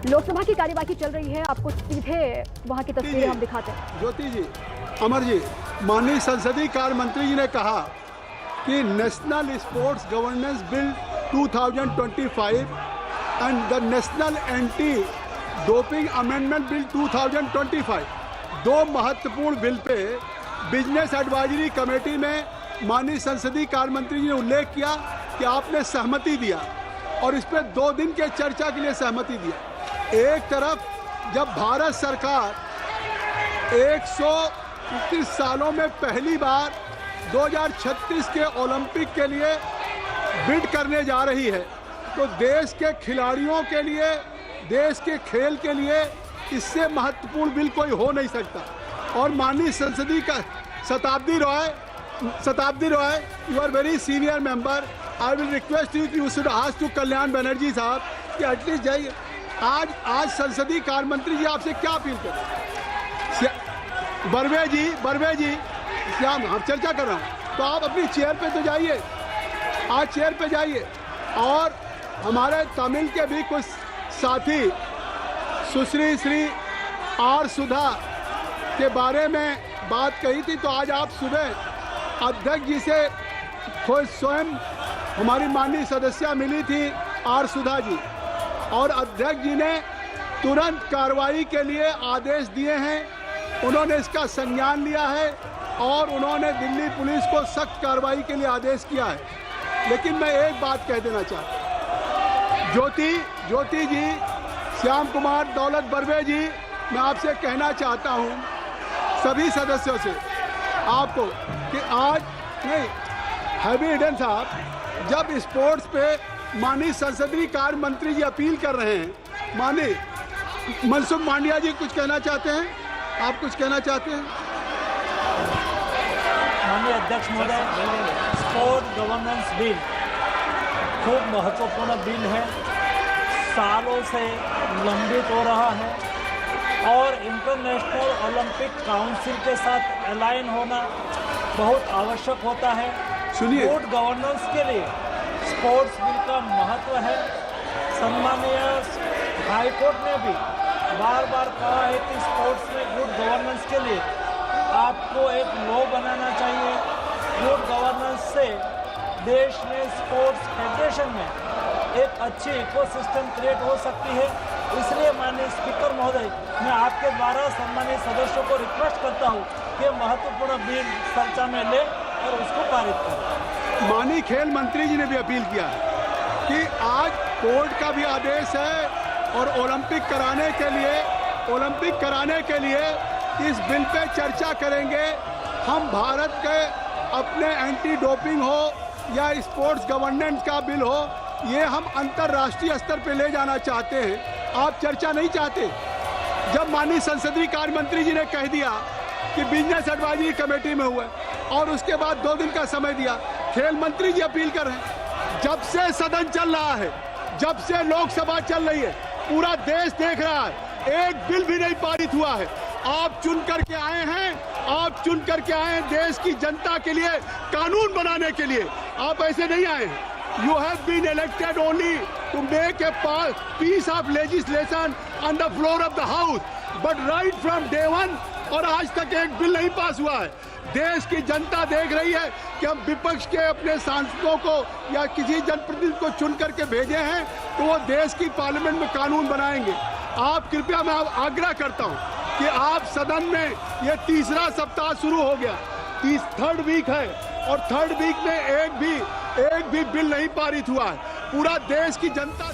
लोकसभा की कार्यवाही चल रही है, आपको सीधे वहां की तस्वीरें हम दिखाते हैं। ज्योति जी, अमर जी, माननीय संसदीय कार्य मंत्री जी ने कहा कि national sports governance bill 2025 and the national anti doping amendment bill 2025 दो महत्वपूर्ण bill pay business advisory committee में माननीय संसदीय कार्य मंत्री जी ने उल्लेख किया कि आपने सहमति दिया और इस पर 2 दिन के चर्चा के लिए सहमति दिया। एक तरफ जब भारत सरकार 129 सालों में पहली बार 2036 के ओलंपिक के लिए बिड करने जा रही है, तो देश के खिलाड़ियों के लिए, देश के खेल के लिए इससे महत्वपूर्ण बिल कोई हो नहीं सकता। और माननीय संसदीय का Shatabdi Roy, you are very senior member, I will request you कि you should ask to Kalyan Banerjee साहब कि एटलीस्ट जाइए। आज संसदीय कार्य मंत्री जी आपसे क्या अपील करें? बर्वे जी, श्याम, हम चर्चा कर रहा हूँ, तो आप अपनी चेयर पे तो जाइए, आज चेयर पे जाइए। और हमारे तमिल के भी कुछ साथी सुश्री श्री आर सुधा के बारे में बात कही थी, तो आज आप सुबह अध्यक्ष जी से खुद स्वयं हमारी माननीय सदस्या मिली थी आर सुधा जी, और अध्यक्ष जी ने तुरंत कार्रवाई के लिए आदेश दिए हैं। उन्होंने इसका संज्ञान लिया है और उन्होंने दिल्ली पुलिस को सख्त कार्रवाई के लिए आदेश किया है। लेकिन मैं एक बात कह देना चाहता हूँ, ज्योति जी, श्याम कुमार, दौलत बर्वे जी, मैं आपसे कहना चाहता हूँ सभी सदस्यों से आपको कि आज नहीं, हैवी ईडन साहब, जब स्पोर्ट्स पे माननीय संसदीय कार्य मंत्री जी अपील कर रहे हैं, माननीय मनसुख मांडविया जी कुछ कहना चाहते हैं, आप कुछ कहना चाहते हैं? माननीय अध्यक्ष महोदय, स्पोर्ट गवर्नेंस बिल खूब महत्वपूर्ण बिल है, सालों से लंबित हो रहा है और इंटरनेशनल ओलंपिक काउंसिल के साथ अलाइन होना बहुत आवश्यक होता है। सुनिए, गुड गवर्नेंस के लिए स्पोर्ट्स बिल का महत्व है। सम्मानीय हाई कोर्ट ने भी बार बार कहा है कि स्पोर्ट्स में गुड गवर्नेंस के लिए आपको एक लॉ बनाना चाहिए। गुड गवर्नेंस से देश में स्पोर्ट्स फेडरेशन में एक अच्छी इकोसिस्टम क्रिएट हो सकती है। इसलिए माननीय स्पीकर महोदय, मैं आपके द्वारा सम्मानित सदस्यों को रिक्वेस्ट करता हूं कि महत्वपूर्ण बिल चर्चा में ले और उसको पारित करें। माननीय खेल मंत्री जी ने भी अपील किया है कि आज कोर्ट का भी आदेश है और ओलंपिक कराने के लिए इस बिल पे चर्चा करेंगे। हम भारत के अपने एंटी डोपिंग हो या स्पोर्ट्स गवर्नेंस का बिल हो, ये हम अंतर्राष्ट्रीय स्तर पे ले जाना चाहते हैं। आप चर्चा नहीं चाहते। जब माननीय संसदीय कार्य मंत्री जी ने कह दिया कि बिजनेस एडवाइजरी कमेटी में हुआ और उसके बाद 2 दिन का समय दिया, खेल मंत्री जी अपील कर रहे हैं। जब से सदन चल रहा है, जब से लोकसभा चल रही है, पूरा देश देख रहा है, एक बिल भी नहीं पारित हुआ है। आप चुन करके आए हैं देश की जनता के लिए कानून बनाने के लिए। आप ऐसे नहीं आए हैं। You have been elected only to make a piece of legislation on the floor of the house, but right from day one और आज तक एक बिल नहीं पास हुआ है। देश की जनता देख रही है कि हम विपक्ष के अपने सांसदों को या किसी जनप्रतिनिधि को चुन करके भेजे हैं, तो वो देश की पार्लियामेंट में कानून बनाएंगे। आप कृपया, मैं आग्रह करता हूँ कि आप सदन में, ये तीसरा सप्ताह शुरू हो गया, 3rd वीक है और 3rd वीक में एक भी बिल नहीं पारित हुआ है। पूरा देश की जनता